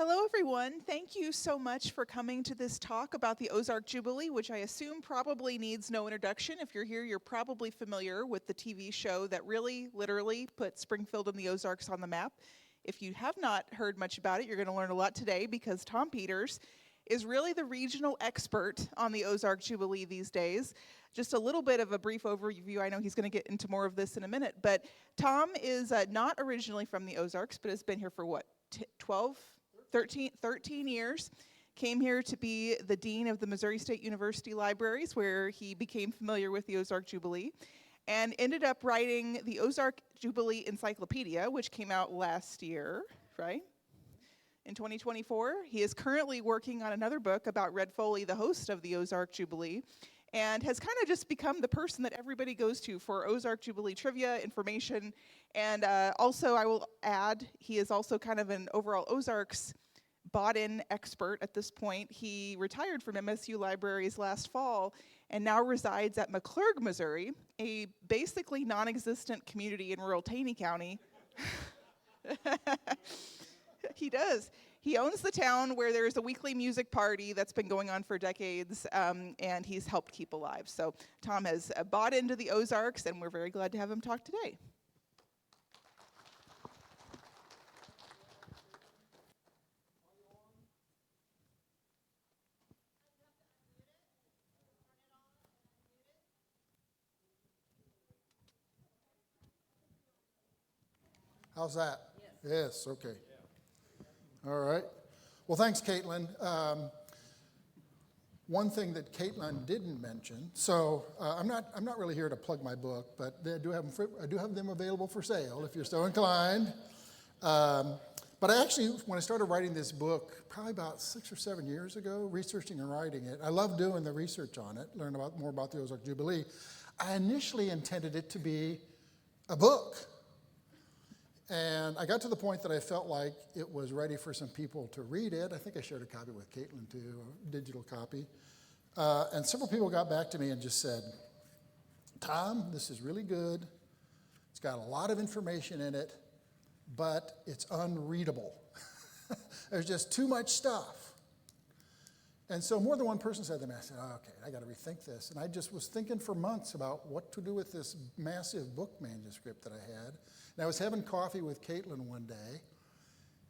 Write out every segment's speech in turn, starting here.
Hello, everyone. Thank you so much for coming to this talk about the Ozark Jubilee, which I assume probably needs no introduction. If you're here, you're probably familiar with the TV show that really, literally put Springfield and the Ozarks on the map. If you have not heard much about it, you're going to learn a lot today because Tom Peters is really the regional expert on the Ozark Jubilee these days. Just a little bit of a brief overview. I know he's going to get into more of this in a minute, but Tom is not originally from the Ozarks, but has been here for what, 13 years, came here to be the dean of the Missouri State University Libraries, where he became familiar with the Ozark Jubilee, and ended up writing the Ozark Jubilee Encyclopedia, which came out last year, right? In 2024. He is currently working on another book about Red Foley, the host of the Ozark Jubilee, and has kind of just become the person that everybody goes to for Ozark Jubilee trivia, information, and also I will add, he is also kind of an overall Ozarks bought-in expert at this point. He retired from MSU Libraries last fall and now resides at McClurg, Missouri, a basically non-existent community in rural Taney County. He does. He owns the town where there's a weekly music party that's been going on for decades, and he's helped keep alive. So Tom has bought into the Ozarks, and we're very glad to have him talk today. How's that? Yes, okay. All right. Well, thanks, Kaitlyn. One thing that Kaitlyn didn't mention, so I'm not really here to plug my book, but I do have them available for sale if you're so inclined. But I actually, when I started writing this book, probably about 6 or 7 years ago, researching and writing it, I love doing the research on it, learn more about the Ozark Jubilee. I initially intended it to be a book. And I got to the point that I felt like it was ready for some people to read it. I think I shared a copy with Kaitlyn too, a digital copy. And several people got back to me and just said, Tom, this is really good. It's got a lot of information in it, but it's unreadable. There's just too much stuff. And so more than one person said to me, I said, oh, okay, I got to rethink this. And I just was thinking for months about what to do with this massive book manuscript that I had. And I was having coffee with Kaitlyn one day,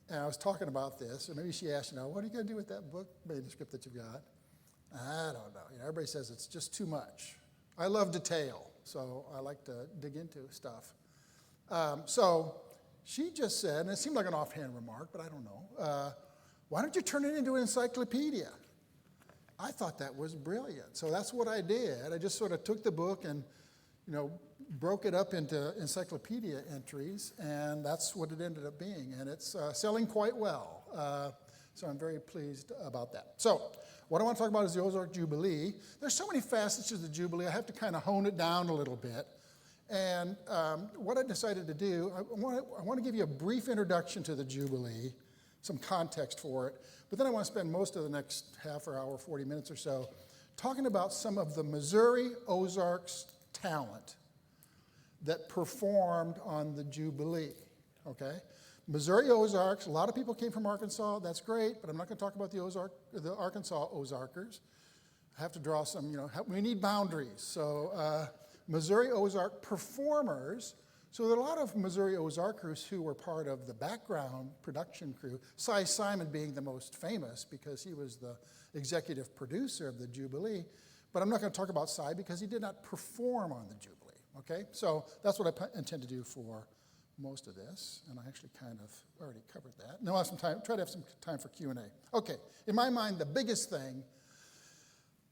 and I was talking about this, and maybe she asked, what are you going to do with that book manuscript that you've got? I don't know. Everybody says it's just too much. I love detail, so I like to dig into stuff. So she just said, and it seemed like an offhand remark, but I don't know, why don't you turn it into an encyclopedia? I thought that was brilliant. So that's what I did. I just sort of took the book and, broke it up into encyclopedia entries, and that's what it ended up being. And it's selling quite well. So I'm very pleased about that. So what I want to talk about is the Ozark Jubilee. There's so many facets to the Jubilee, I have to kind of hone it down a little bit. And what I decided to do, I want to give you a brief introduction to the Jubilee, some context for it, but then I want to spend most of the next half or hour, 40 minutes or so, talking about some of the Missouri Ozarks talent that performed on the Jubilee, okay? Missouri Ozarks, a lot of people came from Arkansas, that's great, but I'm not going to talk about the Arkansas Ozarkers. I have to draw some, we need boundaries. So Missouri Ozark performers, so there are a lot of Missouri Ozarkers who were part of the background production crew, Cy Simon being the most famous because he was the executive producer of the Jubilee, but I'm not going to talk about Cy because he did not perform on the Jubilee, okay? So that's what I intend to do for most of this, and I actually kind of already covered that. Now I have some time, try to have some time for Q&A. Okay, in my mind, the biggest thing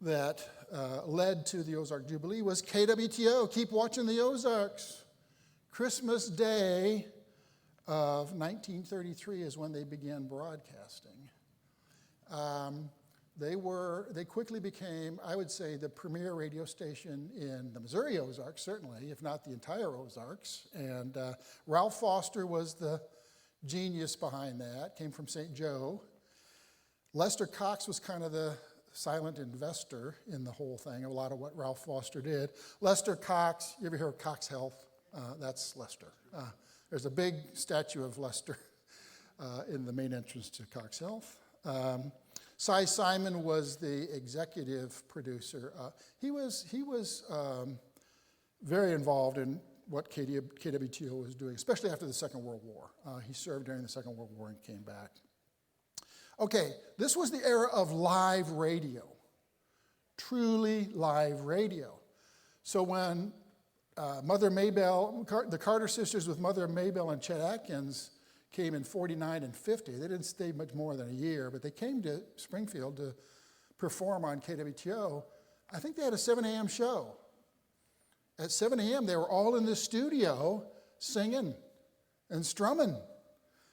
that led to the Ozark Jubilee was KWTO, Keep Watching the Ozarks. Christmas Day of 1933 is when they began broadcasting. They quickly became, I would say, the premier radio station in the Missouri Ozarks, certainly, if not the entire Ozarks. And Ralph Foster was the genius behind that, came from St. Joe. Lester Cox was kind of the silent investor in the whole thing, a lot of what Ralph Foster did. Lester Cox, you ever hear of Cox Health? That's Lester. There's a big statue of Lester. in the main entrance to Cox Health. Cy Simon was the executive producer. He was very involved in what KWTO was doing, especially after the Second World War. He served during the Second World War and came back. Okay, this was the era of live radio, truly live radio. So when Mother Maybelle, the Carter sisters with Mother Maybelle and Chet Atkins came in 49 and 50. They didn't stay much more than a year, but they came to Springfield to perform on KWTO. I think they had a 7 a.m. show. At 7 a.m., they were all in the studio singing and strumming.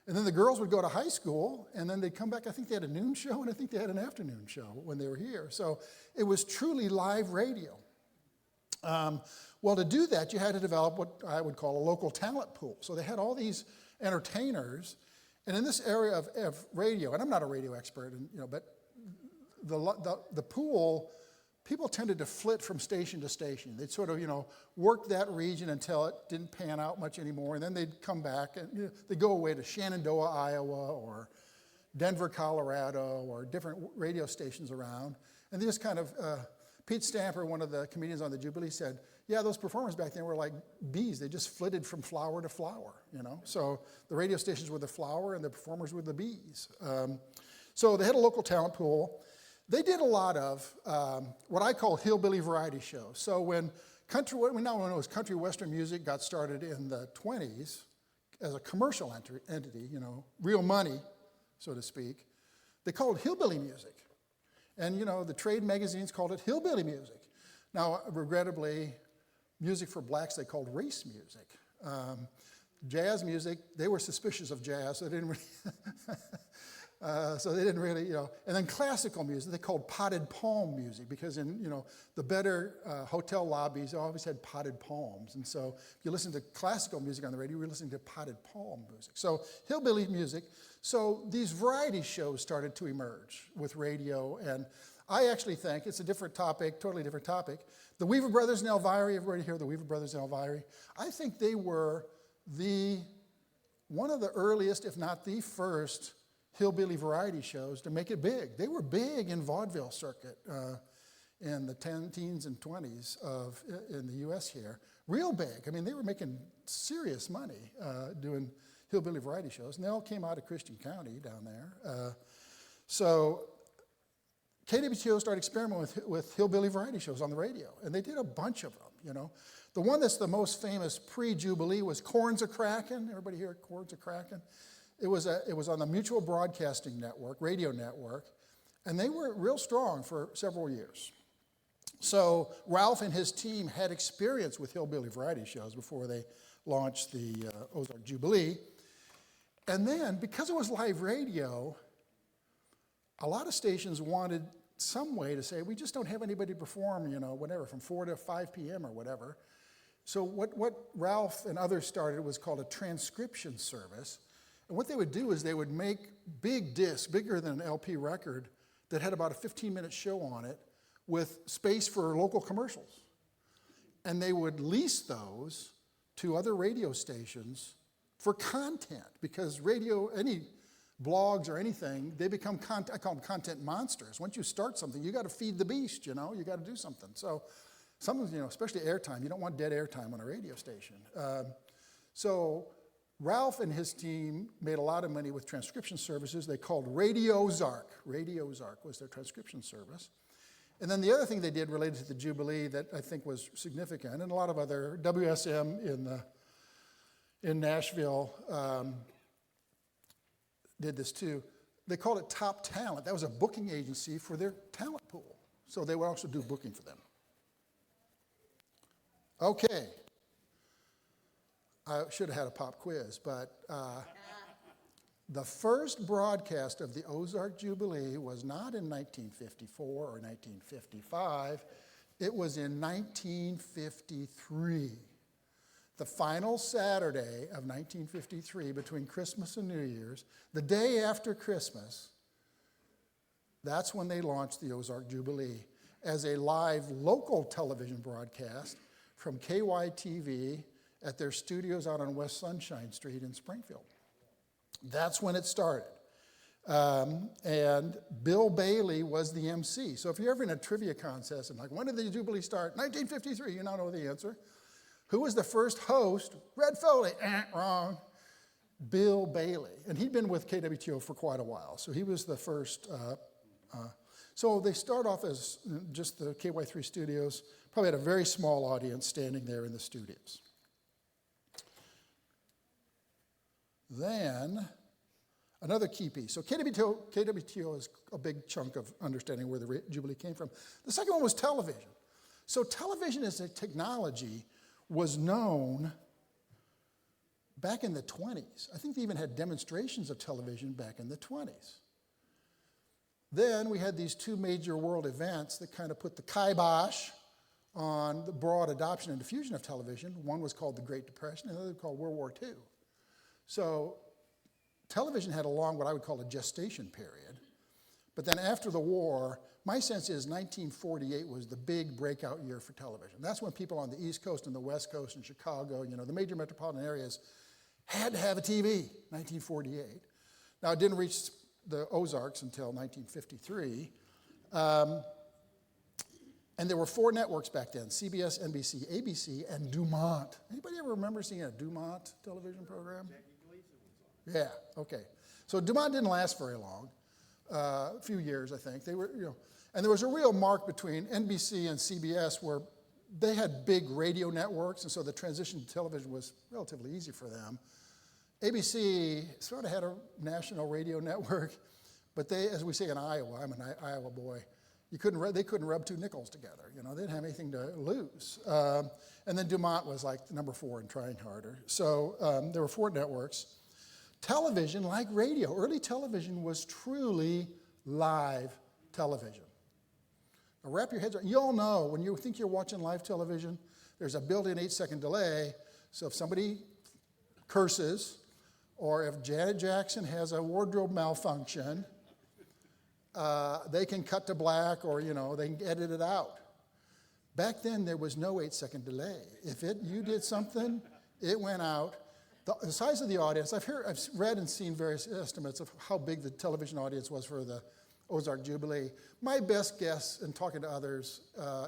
And then the girls would go to high school, and then they'd come back. I think they had a noon show, and I think they had an afternoon show when they were here. So it was truly live radio. Well, to do that, you had to develop what I would call a local talent pool. So they had all these entertainers, and in this area of radio, and I'm not a radio expert, but the pool, people tended to flit from station to station. They'd sort of, work that region until it didn't pan out much anymore, and then they'd come back, and they'd go away to Shenandoah, Iowa, or Denver, Colorado, or different radio stations around, and they just kind of, Pete Stamper, one of the comedians on the Jubilee, said, yeah, those performers back then were like bees. They just flitted from flower to flower, So the radio stations were the flower and the performers were the bees. So they had a local talent pool. They did a lot of what I call hillbilly variety shows. So when we now know as country western music got started in the 20s as a commercial entity, real money, so to speak, they called it hillbilly music. And, the trade magazines called it hillbilly music. Now, regrettably, music for blacks they called race music. Jazz music, they were suspicious of jazz, so they didn't really, And then classical music, they called potted palm music because in, the better hotel lobbies, they always had potted palms. And so if you listen to classical music on the radio, you were listening to potted palm music. So hillbilly music. So these variety shows started to emerge with radio, and I actually think it's a different topic, totally different topic. The Weaver Brothers and Elviry, everybody hear the Weaver Brothers and Elviry? I think they were one of the earliest, if not the first, hillbilly variety shows to make it big. They were big in vaudeville circuit in the teens and 20s in the U.S. here. Real big. I mean, they were making serious money doing hillbilly variety shows, and they all came out of Christian County down there. So KWTO started experimenting with hillbilly variety shows on the radio, and they did a bunch of them, The one that's the most famous pre-Jubilee was Corns A-Crackin'. Everybody hear Corns A-Crackin'? It was on the Mutual Broadcasting Network, radio network, and they were real strong for several years. So Ralph and his team had experience with hillbilly variety shows before they launched the Ozark Jubilee. And then, because it was live radio, a lot of stations wanted some way to say, we just don't have anybody perform, whatever, from 4 to 5 p.m. or whatever. So what Ralph and others started was called a transcription service. And what they would do is they would make big discs, bigger than an LP record, that had about a 15-minute show on it with space for local commercials. And they would lease those to other radio stations for content, because radio, any blogs or anything, they become I call them content monsters. Once you start something, you got to feed the beast, you got to do something. So sometimes, especially airtime, you don't want dead airtime on a radio station. So Ralph and his team made a lot of money with transcription services they called Radio Ozark. Radio Ozark was their transcription service. And then the other thing they did related to the Jubilee that I think was significant, and a lot of other, WSM in Nashville did this too. They called it Top Talent. That was a booking agency for their talent pool. So they would also do booking for them. Okay. I should have had a pop quiz, but the first broadcast of the Ozark Jubilee was not in 1954 or 1955. It was in 1953. The final Saturday of 1953, between Christmas and New Year's, the day after Christmas, that's when they launched the Ozark Jubilee as a live local television broadcast from KYTV at their studios out on West Sunshine Street in Springfield. That's when it started. And Bill Bailey was the MC. So if you're ever in a trivia contest and like, when did the Jubilee start? 1953, you now know the answer. Who was the first host? Red Foley. Wrong. Bill Bailey. And he'd been with KWTO for quite a while. So he was the first. So they start off as just the KY3 studios. Probably had a very small audience standing there in the studios. Then, another key piece. So KWTO is a big chunk of understanding where the Jubilee came from. The second one was television. So television as a technology was known back in the 20s. I think they even had demonstrations of television back in the 20s. Then we had these two major world events that kind of put the kibosh on the broad adoption and diffusion of television. One was called the Great Depression, and the other was called World War II. So television had a long, what I would call a gestation period. But then after the war, my sense is 1948 was the big breakout year for television. That's when people on the East Coast and the West Coast and Chicago, the major metropolitan areas, had to have a TV, 1948. Now, it didn't reach the Ozarks until 1953. And there were 4 networks back then, CBS, NBC, ABC, and Dumont. Anybody ever remember seeing a Dumont television program? Yeah, okay. So Dumont didn't last very long, a few years, I think. They were, and there was a real mark between NBC and CBS where they had big radio networks, and so the transition to television was relatively easy for them. ABC sort of had a national radio network, but they, as we say in Iowa, I'm an Iowa boy, they couldn't rub 2 nickels together. They didn't have anything to lose. And then Dumont was like number 4 and trying harder. So there were 4 networks. Television, like radio, early television was truly live television. Now wrap your heads around. You all know when you think you're watching live television, there's a built-in 8-second delay. So if somebody curses, or if Janet Jackson has a wardrobe malfunction, they can cut to black, or they can edit it out. Back then, there was no 8-second delay. If you did something, it went out. The size of the audience, I've read and seen various estimates of how big the television audience was for the Ozark Jubilee. My best guess, in talking to others,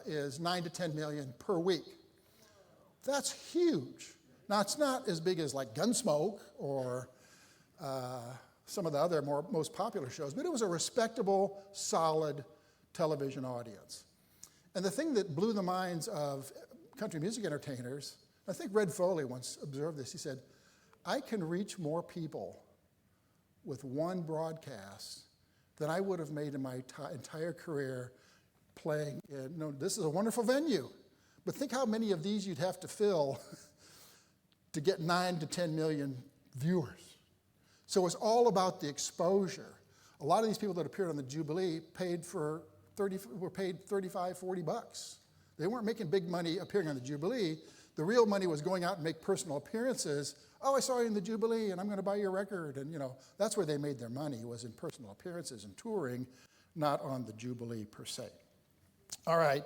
is 9 to 10 million per week. That's huge. Now, it's not as big as like Gunsmoke or some of the other most popular shows, but it was a respectable, solid television audience. And the thing that blew the minds of country music entertainers, I think Red Foley once observed this, he said, I can reach more people with one broadcast than I would have made in my entire career playing in, this is a wonderful venue, but think how many of these you'd have to fill to get 9 to 10 million viewers. So it's all about the exposure. A lot of these people that appeared on the Jubilee were paid 35, 40 bucks. They weren't making big money appearing on the Jubilee. The real money was going out and make personal appearances. Oh, I saw you in the Jubilee, and I'm going to buy your record. And, that's where they made their money, was in personal appearances and touring, not on the Jubilee per se. All right.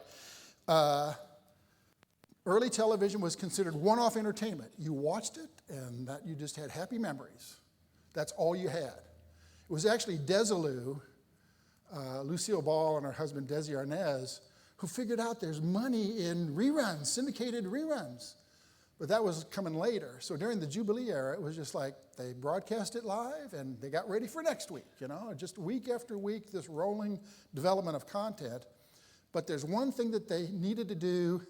Early television was considered one-off entertainment. You watched it, and that you just had happy memories. That's all you had. It was actually Desilu, Lucille Ball and her husband Desi Arnaz, who figured out there's money in reruns, syndicated reruns. But that was coming later. So during the Jubilee era, it was just like they broadcast it live and they got ready for next week, just week after week, this rolling development of content. But there's one thing that they needed to do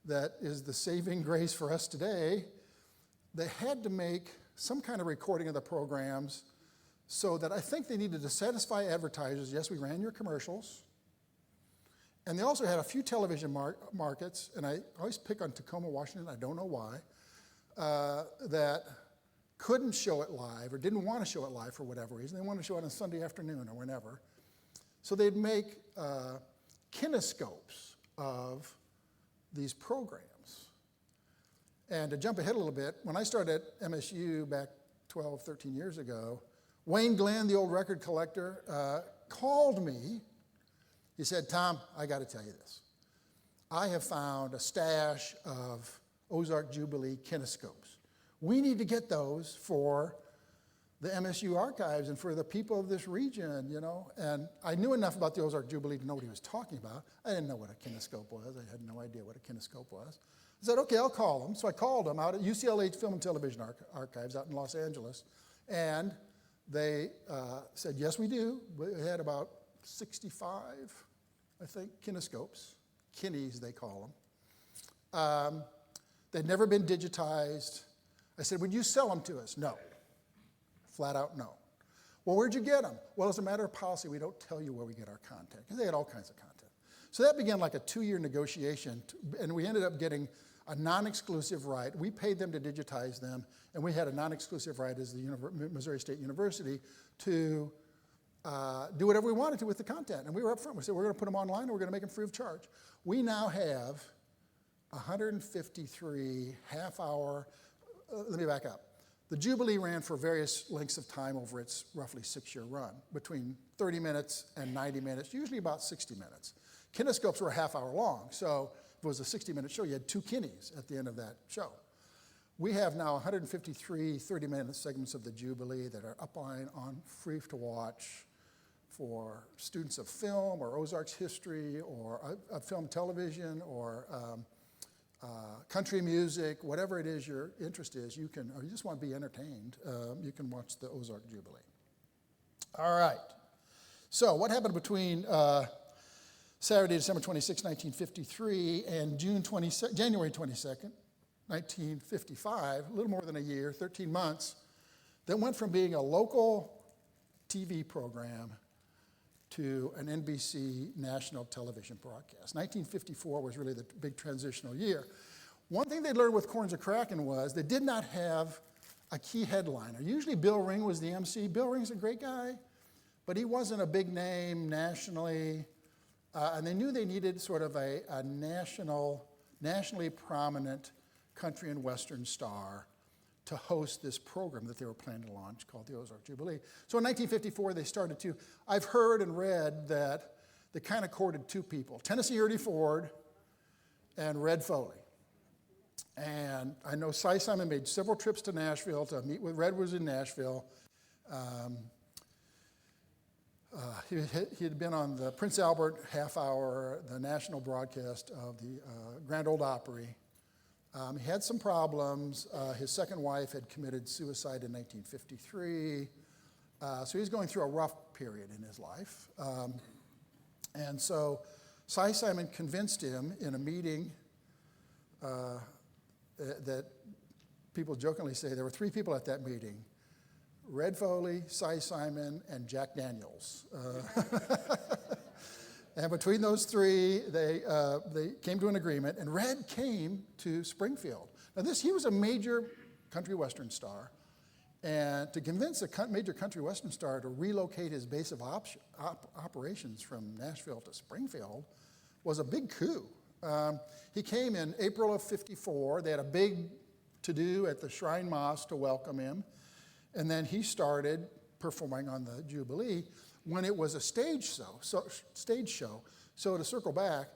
that is the saving grace for us today. They had to make some kind of recording of the programs so that I think they needed to satisfy advertisers. Yes, we ran your commercials. And they also had a few television markets, and I always pick on Tacoma, Washington, I don't know why, that couldn't show it live or didn't want to show it live for whatever reason. They wanted to show it on Sunday afternoon or whenever. So they'd make kinescopes of these programs. And to jump ahead a little bit, when I started at MSU back 12, 13 years ago, Wayne Glenn, the old record collector, called me. He said, Tom, I got to tell you this. I have found a stash of Ozark Jubilee kinescopes. We need to get those for the MSU archives and for the people of this region, you know. And I knew enough about the Ozark Jubilee to know what he was talking about. I didn't know what a kinescope was. I had no idea what a kinescope was. I said, okay, I'll call him. So I called him out at UCLA Film and Television Archives out in Los Angeles. And they said, yes, we do. We had about 65, I think, kinescopes. Kines, they call them. They'd never been digitized. I said, would you sell them to us? No. Flat out no. Well, where'd you get them? Well, as a matter of policy, we don't tell you where we get our content, because they had all kinds of content. So that began like a 2-year negotiation, and we ended up getting a non-exclusive right. We paid them to digitize them, and we had a non-exclusive right as the Missouri State University to do whatever we wanted to with the content. And we were up front. We said, we're going to put them online, and we're going to make them free of charge. We now have 153 half-hour, let me back up. The Jubilee ran for various lengths of time over its roughly 6-year run, between 30 minutes and 90 minutes, usually about 60 minutes. Kinescopes were a half-hour long, so if it was a 60-minute show, you had 2 kines at the end of that show. We have now 153 30-minute segments of the Jubilee that are upline on free to watch for students of film or Ozarks history or film television or country music, whatever it is your interest is, you can, or you just want to be entertained, you can watch the Ozark Jubilee. All right. So what happened between Saturday, December 26, 1953, and January 22nd, 1955, a little more than a year, 13 months, that went from being a local TV program to an NBC national television broadcast. 1954 was really the big transitional year. One thing they learned with Corns of Kraken was they did not have a key headliner. Usually Bill Ring was the MC. Bill Ring's a great guy, but he wasn't a big name nationally. And they knew they needed sort of a nationally prominent country and western star to host this program that they were planning to launch called the Ozark Jubilee. So in 1954, they started to. I've heard and read that they kind of courted 2 people, Tennessee Ernie Ford and Red Foley. And I know Cy Simon made several trips to Nashville to meet with Red. Was in Nashville. He had been on the Prince Albert half hour, the national broadcast of the Grand Ole Opry. He had some problems. His second wife had committed suicide in 1953. So he was going through a rough period in his life. And so Cy Simon convinced him in a meeting that people jokingly say there were 3 people at that meeting: Red Foley, Cy Simon, and Jack Daniels. And between those 3, they came to an agreement, and Red came to Springfield. Now he was a major country western star, and to convince a major country western star to relocate his base of operations from Nashville to Springfield was a big coup. He came in April of '54. They had a big to-do at the Shrine Mosque to welcome him, and then he started performing on the Jubilee when it was a stage show. So to circle back,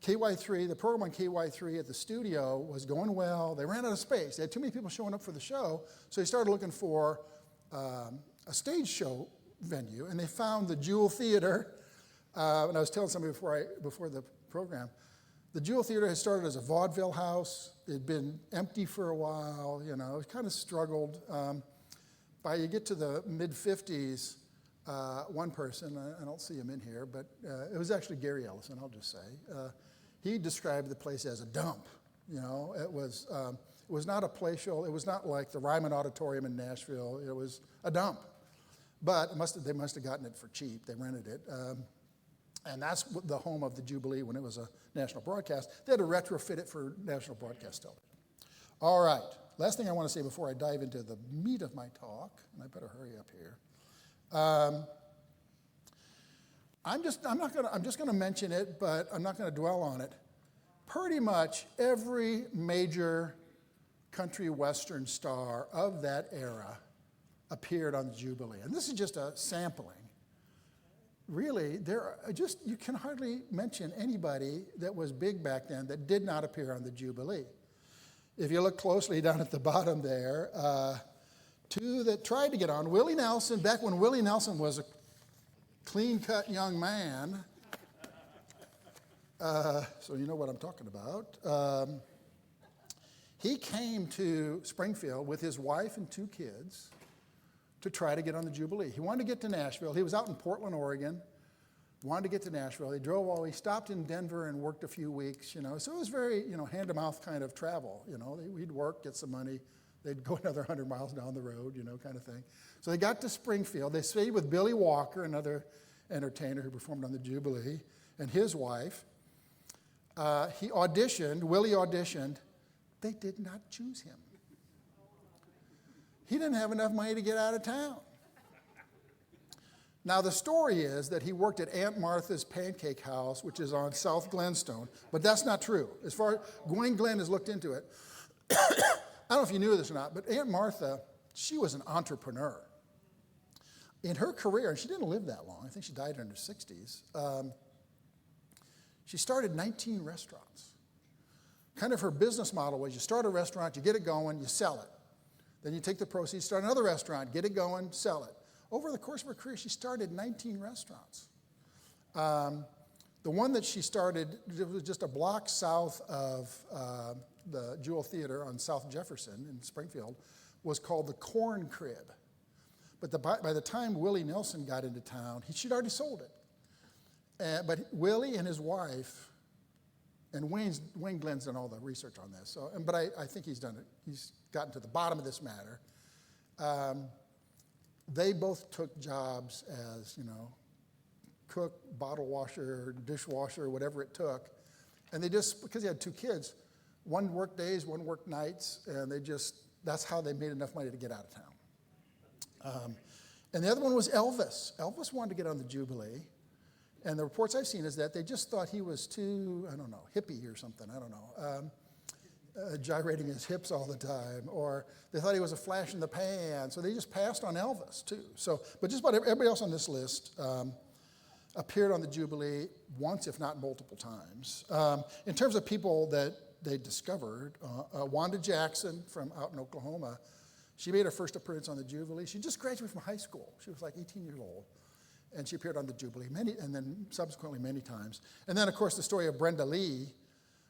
KY3, the program on KY3 at the studio was going well. They ran out of space. They had too many people showing up for the show, so they started looking for a stage show venue, and they found the Jewel Theater. And I was telling somebody before the program, the Jewel Theater had started as a vaudeville house. It had been empty for a while, you know, it kind of struggled. By you get to the mid-50s, one person, I don't see him in here, but it was actually Gary Ellison, I'll just say. He described the place as a dump. You know, it was not a palatial, it was not like the Ryman Auditorium in Nashville, it was a dump. But they must have gotten it for cheap, they rented it. And that's the home of the Jubilee when it was a national broadcast. They had to retrofit it for national broadcast television. All right, last thing I want to say before I dive into the meat of my talk, and I better hurry up here. I'm just going to mention it, but I'm not going to dwell on it. Pretty much every major country western star of that era appeared on the Jubilee, and this is just a sampling. Really, you can hardly mention anybody that was big back then that did not appear on the Jubilee. If you look closely down at the bottom there, two that tried to get on. Willie Nelson, back when Willie Nelson was a clean-cut young man, so you know what I'm talking about. He came to Springfield with his wife and two kids to try to get on the Jubilee. He wanted to get to Nashville. He was out in Portland, Oregon, wanted to get to Nashville. He drove all, he stopped in Denver and worked a few weeks, So it was very, hand-to-mouth kind of travel, He'd work, get some money. They'd go another 100 miles down the road, kind of thing. So they got to Springfield. They stayed with Billy Walker, another entertainer who performed on the Jubilee, and his wife. Willie auditioned. They did not choose him. He didn't have enough money to get out of town. Now, the story is that he worked at Aunt Martha's Pancake House, which is on South Glenstone, but that's not true. As far as Gwen Glenn has looked into it, I don't know if you knew this or not, but Aunt Martha, she was an entrepreneur. In her career, and she didn't live that long, I think she died in her 60s, she started 19 restaurants. Kind of her business model was you start a restaurant, you get it going, you sell it. Then you take the proceeds, start another restaurant, get it going, sell it. Over the course of her career, she started 19 restaurants. The one that she started, it was just a block south of the Jewel Theater on South Jefferson in Springfield, was called the Corn Crib. But by the time Willie Nelson got into town, she'd already sold it. But Willie and his wife, and Wayne Glenn's done all the research on this. But I think he's done it. He's gotten to the bottom of this matter. They both took jobs as, cook, bottle washer, dishwasher, whatever it took. And they just, because they had two kids, one worked days, one worked nights, and that's how they made enough money to get out of town. And the other one was Elvis. Elvis wanted to get on the Jubilee. And the reports I've seen is that they just thought he was too, hippie or something, gyrating his hips all the time, or they thought he was a flash in the pan, so they just passed on Elvis too. But just about everybody else on this list appeared on the Jubilee once, if not multiple times. In terms of people that they discovered, Wanda Jackson from out in Oklahoma, she made her first appearance on the Jubilee. She just graduated from high school. She was like 18 years old. And she appeared on the Jubilee and then subsequently many times. And then, of course, the story of Brenda Lee.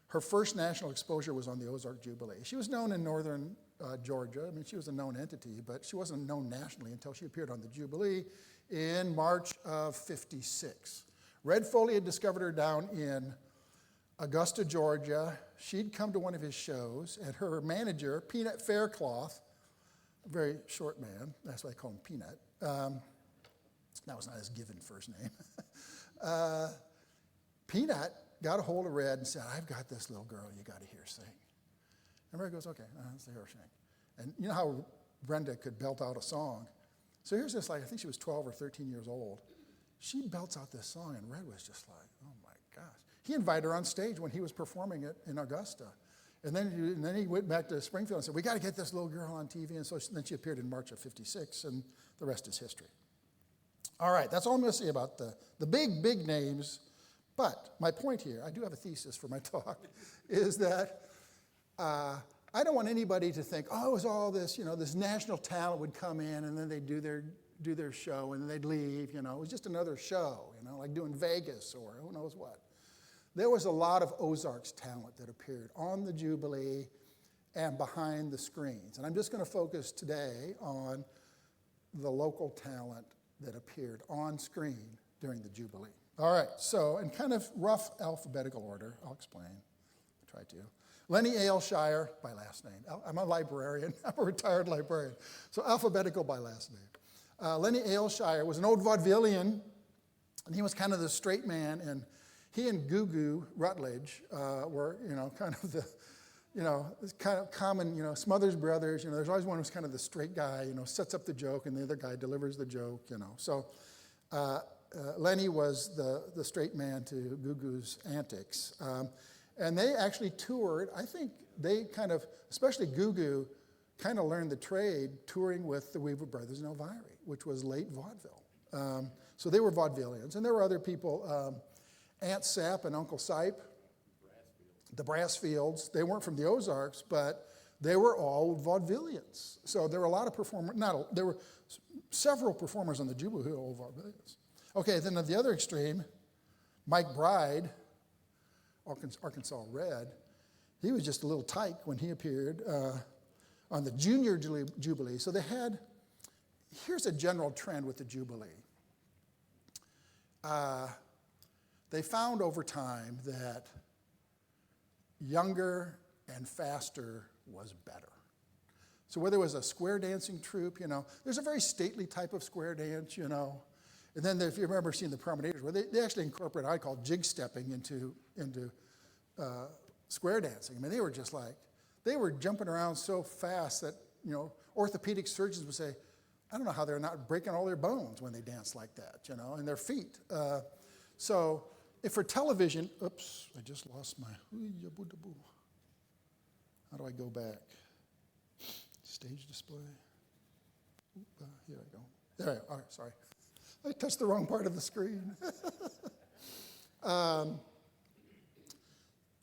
Her first national exposure was on the Ozark Jubilee. She was known in northern Georgia. She was a known entity, but she wasn't known nationally until she appeared on the Jubilee in March of '56. Red Foley had discovered her down in Augusta, Georgia. She'd come to one of his shows, and her manager, Peanut Faircloth, a very short man, that's why I call him Peanut. That was not his given first name. Peanut got a hold of Red and said, I've got this little girl you got to hear sing. And Red goes, okay, let's hear her sing. And you know how Brenda could belt out a song? So here's this, I think she was 12 or 13 years old. She belts out this song, and Red was just like, oh my gosh. He invited her on stage when he was performing it in Augusta. And then he went back to Springfield and said, we got to get this little girl on TV. And so then she appeared in March of '56, and the rest is history. All right, that's all I'm going to say about the big names. But my point here, I do have a thesis for my talk, is that I don't want anybody to think, oh, it was all this, this national talent would come in and then they'd do their show and then they'd leave, It was just another show, like doing Vegas or who knows what. There was a lot of Ozarks talent that appeared on the Jubilee and behind the screens. And I'm just going to focus today on the local talent that appeared on screen during the Jubilee. All right, so in kind of rough alphabetical order, I'll explain. I'll try to. Lenny Aylshire, by last name. I'm a librarian. I'm a retired librarian. So alphabetical by last name. Lenny Aylshire was an old vaudevillian, and he was kind of the straight man, and he and Gugu Rutledge were, kind of the, kind of common, Smothers Brothers, there's always one who's kind of the straight guy, sets up the joke, and the other guy delivers the joke, So Lenny was the straight man to Gugu's antics. And they actually toured. I think they kind of, especially Gugu, kind of learned the trade touring with the Weaver Brothers and Elvira, which was late vaudeville. So they were vaudevillians. And there were other people, Aunt Sap and Uncle Sipe, the Brassfields. They weren't from the Ozarks, but they were all vaudevillians. So there were a lot of performers, there were several performers on the Jubilee who were all vaudevillians. Okay, then at the other extreme, Mike Bride, Arkansas Red, he was just a little tyke when he appeared on the Junior Jubilee. So here's a general trend with the Jubilee. They found over time that younger and faster was better. So whether it was a square dancing troupe, there's a very stately type of square dance, and then if you remember seeing the Promenaders, where they actually incorporate what I call jig stepping into square dancing. I mean, they were just they were jumping around so fast that, orthopedic surgeons would say, I don't know how they're not breaking all their bones when they dance like that, and their feet. So if for television, oops, I just lost my, how do I go back? Stage display. Here I go. There I go. All right, sorry. I touched the wrong part of the screen.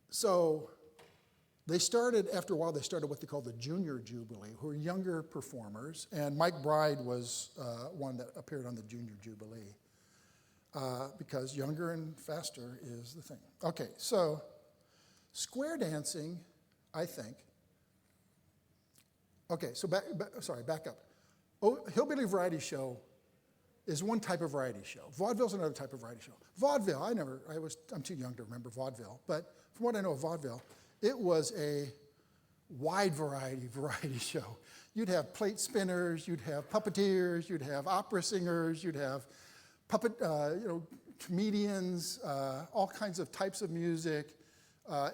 So after a while, they started what they call the Junior Jubilee, who were younger performers, and Mike Bride was one that appeared on the Junior Jubilee, because younger and faster is the thing. Okay, so square dancing, I think. Okay, so back up. Hillbilly Variety Show is one type of variety show. Vaudeville's another type of variety show. Vaudeville, I'm too young to remember vaudeville, but from what I know of vaudeville, it was a wide variety show. You'd have plate spinners, you'd have puppeteers, you'd have opera singers, you'd have comedians, all kinds of types of music.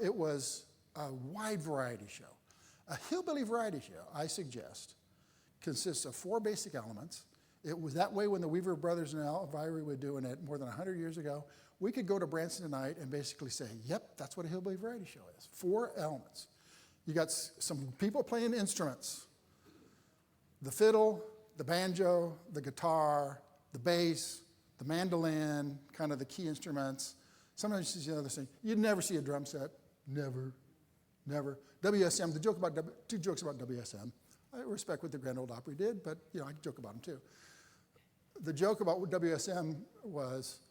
It was a wide variety show. A hillbilly variety show, I suggest, consists of 4 basic elements. It was that way when the Weaver brothers and Elvira were doing it more than 100 years ago. We could go to Branson tonight and basically say, yep, that's what a hillbilly variety show is. 4 elements. You got some people playing instruments. The fiddle, the banjo, the guitar, the bass, the mandolin, kind of the key instruments. Sometimes you see the other thing. You'd never see a drum set. Never. WSM, two jokes about WSM. I respect what the Grand Ole Opry did, but I joke about them too. The joke about WSM was,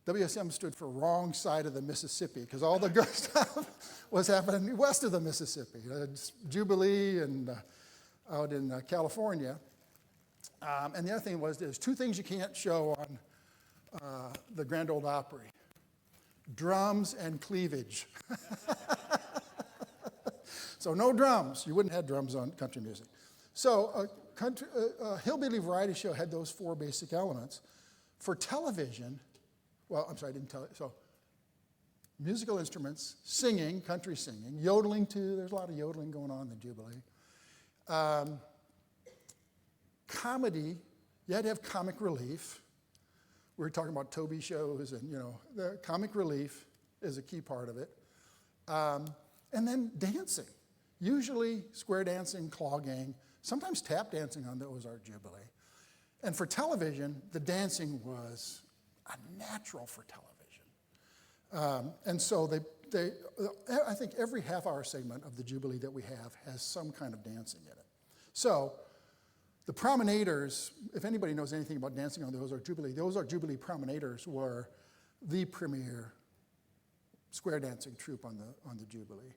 WSM stood for wrong side of the Mississippi, because all the good stuff was happening west of the Mississippi. Jubilee and out in California. And the other thing was, there's 2 things you can't show on the Grand Ole Opry. Drums and cleavage. So no drums. You wouldn't have drums on country music. So a hillbilly variety show had those 4 basic elements. For television, I didn't tell you. So musical instruments, singing, country singing, yodeling too. There's a lot of yodeling going on in the Jubilee. Comedy, you had to have comic relief. We were talking about Toby shows, and the comic relief is a key part of it. And then dancing, usually square dancing, clogging, sometimes tap dancing on the Ozark Jubilee. And for television, the dancing was a natural for television. And so I think every half-hour segment of the Jubilee that we have has some kind of dancing in it. So the Promenaders, if anybody knows anything about dancing on the Ozark Jubilee Promenaders were the premier square dancing troupe on the Jubilee.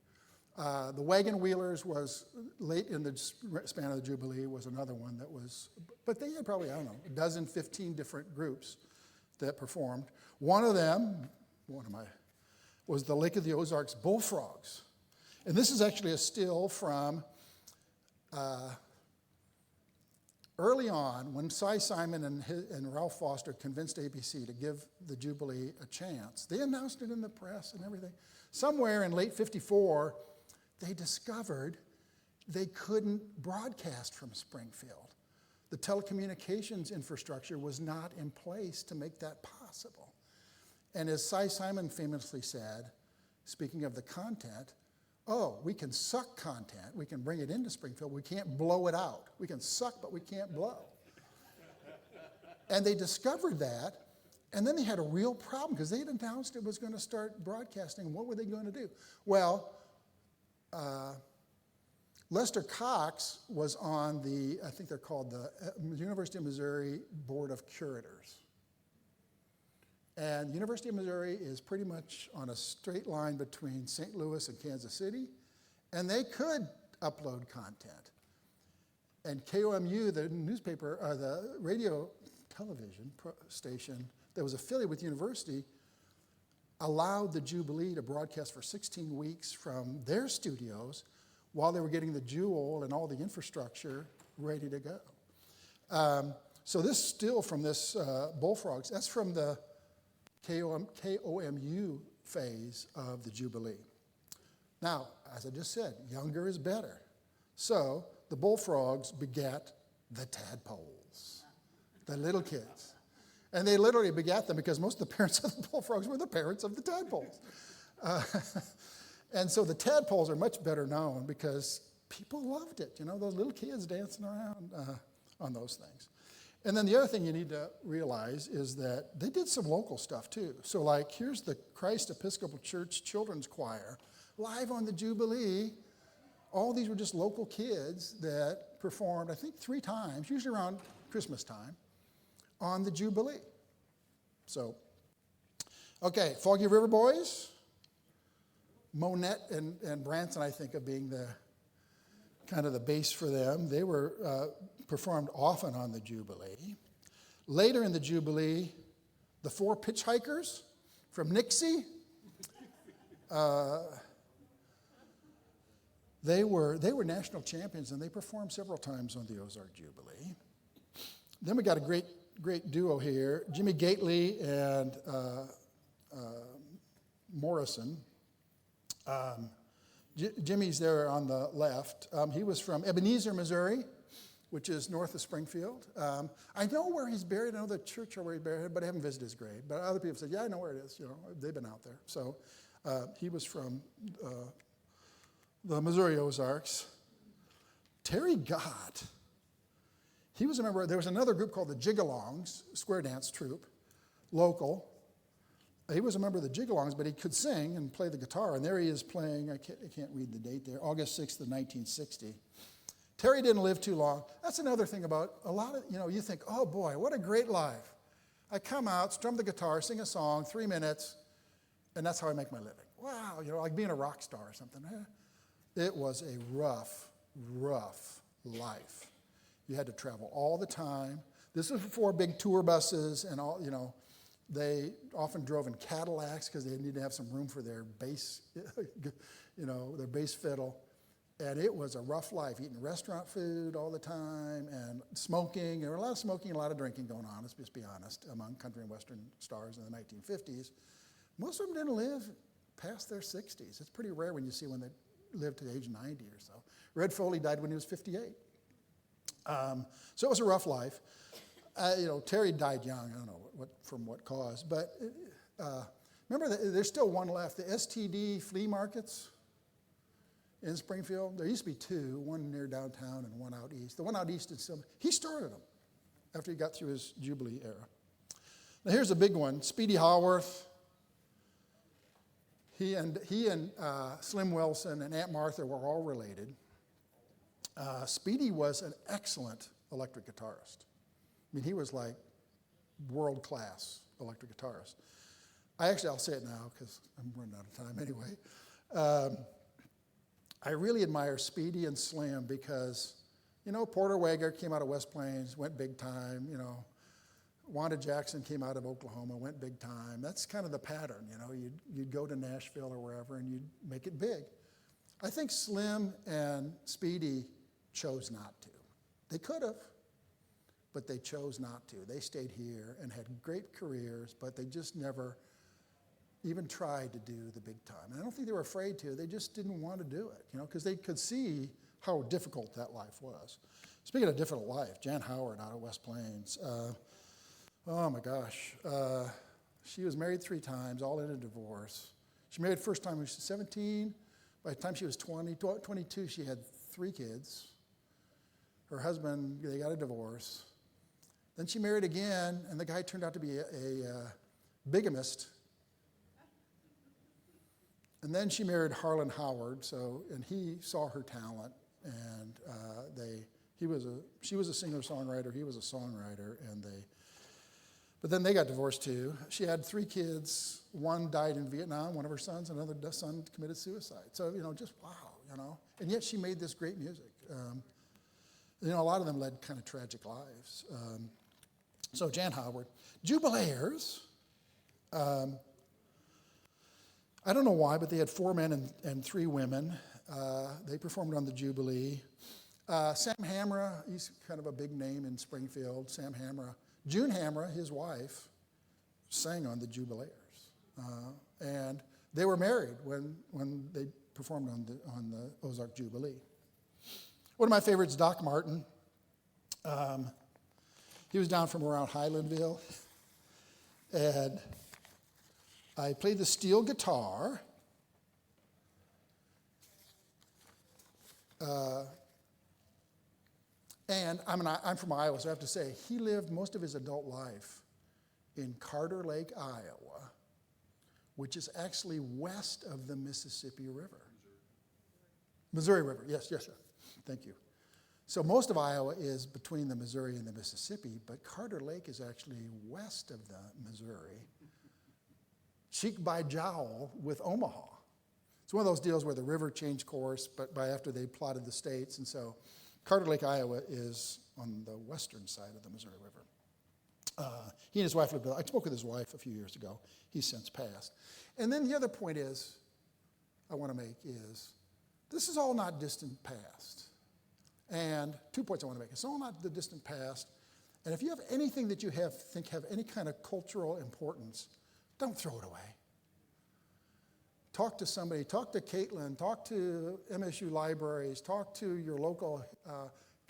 The Wagon Wheelers was late in the span of the Jubilee, was another one that was, but they had probably, 12, 15 different groups that performed. One of them, was the Lake of the Ozarks Bullfrogs. And this is actually a still from early on, when Cy Simon and Ralph Foster convinced ABC to give the Jubilee a chance. They announced it in the press and everything. Somewhere in late '54, they discovered they couldn't broadcast from Springfield. The telecommunications infrastructure was not in place to make that possible. And as Cy Simon famously said, speaking of the content, we can suck content. We can bring it into Springfield. We can't blow it out. We can suck, but we can't blow. And they discovered that, and then they had a real problem because they had announced it was going to start broadcasting. What were they going to do? Well, Lester Cox was on the, I think they're called the University of Missouri Board of Curators. And the University of Missouri is pretty much on a straight line between St. Louis and Kansas City, and they could upload content. And KOMU, the newspaper, or the radio television station that was affiliated with the university, allowed the Jubilee to broadcast for 16 weeks from their studios while they were getting the Jewel and all the infrastructure ready to go. So this still from this Bullfrogs, that's from the KOMU phase of the Jubilee. Now, as I just said, younger is better. So the Bullfrogs begat the tadpoles, the little kids. And they literally begat them because most of the parents of the Bullfrogs were the parents of the tadpoles. And so the tadpoles are much better known because people loved it, those little kids dancing around on those things. And then the other thing you need to realize is that they did some local stuff too. So like here's the Christ Episcopal Church Children's Choir live on the Jubilee. All these were just local kids that performed, I think 3 times, usually around Christmas time, on the Jubilee. So, okay, Foggy River Boys, Monette and Branson, I think, of being the kind of the base for them. They were performed often on the Jubilee. Later in the Jubilee, the 4 Pitchhikers from Nixie. They were national champions, and they performed several times on the Ozark Jubilee. Then we got a great duo here, Jimmy Gately and Morrison. Jimmy's there on the left. He was from Ebenezer, Missouri, which is north of Springfield. I know where he's buried. I know the church where he's buried, but I haven't visited his grave. But other people said, yeah, I know where it is. They've been out there. So he was from the Missouri Ozarks. Terry Gott, he was a member. There was another group called the Jigalongs, square dance troupe, local. He was a member of the Jigalongs, but he could sing and play the guitar. And there he is playing, I can't read the date there, August 6th of 1960. Terry didn't live too long. That's another thing about a lot of, you think, oh boy, what a great life. I come out, strum the guitar, sing a song, 3 minutes, and that's how I make my living. Wow, like being a rock star or something. It was a rough life. You had to travel all the time. This was before big tour buses and all, They often drove in Cadillacs because they needed to have some room for their bass, their bass fiddle. And it was a rough life, eating restaurant food all the time and smoking. There were a lot of smoking and a lot of drinking going on, let's just be honest, among country and western stars in the 1950s. Most of them didn't live past their 60s. It's pretty rare when you see when they lived to the age of 90 or so. Red Foley died when he was 58. So it was a rough life. Terry died young. I don't know from what cause. But remember, there's still one left. The STD flea markets in Springfield. There used to be 2, one near downtown and one out east. The one out east is still, he started them after he got through his Jubilee era. Now here's a big one. Speedy Haworth. He and Slim Wilson and Aunt Martha were all related. Speedy was an excellent electric guitarist. I mean, he was like world-class electric guitarist. I'll say it now because I'm running out of time anyway. I really admire Speedy and Slim because, Porter Wagoner came out of West Plains, went big time, Wanda Jackson came out of Oklahoma, went big time. That's kind of the pattern, You'd go to Nashville or wherever and you'd make it big. I think Slim and Speedy chose not to. They could have, but they chose not to. They stayed here and had great careers, but they just never even tried to do the big time. And I don't think they were afraid to. They just didn't want to do it, because they could see how difficult that life was. Speaking of difficult life, Jan Howard out of West Plains. Oh my gosh. She was married 3 times, all in a divorce. She married first time when she was 17. By the time she was 22, she had 3 kids. Her husband, they got a divorce. Then she married again, and the guy turned out to be a bigamist. And then she married Harlan Howard, and he saw her talent And she was a singer-songwriter, he was a songwriter, but then they got divorced too. She had 3 kids. One died in Vietnam, one of her sons, another son committed suicide. So, just wow, And yet she made this great music. A lot of them led kind of tragic lives. So Jan Howard. Jubileers, I don't know why, but they had 4 men and 3 women. They performed on the Jubilee. Sam Hamra, he's kind of a big name in Springfield, Sam Hamra. June Hamra, his wife, sang on the Jubileers. And they were married when they performed on the Ozark Jubilee. One of my favorites, Doc Martin. He was down from around Highlandville. And I played the steel guitar. And I'm from Iowa, so I have to say, he lived most of his adult life in Carter Lake, Iowa, which is actually west of the Mississippi River. Missouri River, yes. Thank you. So most of Iowa is between the Missouri and the Mississippi, but Carter Lake is actually west of the Missouri, cheek by jowl with Omaha. It's one of those deals where the river changed course, but by after they plotted the states, and so Carter Lake, Iowa is on the western side of the Missouri River. He and his wife lived. I spoke with his wife a few years ago. He's since passed. And then the other point I want to make is, this is all not distant past. And 2 points I want to make. It's all not the distant past. And if you have anything that you think have any kind of cultural importance, don't throw it away. Talk to somebody, talk to Kaitlyn, talk to MSU libraries, talk to your local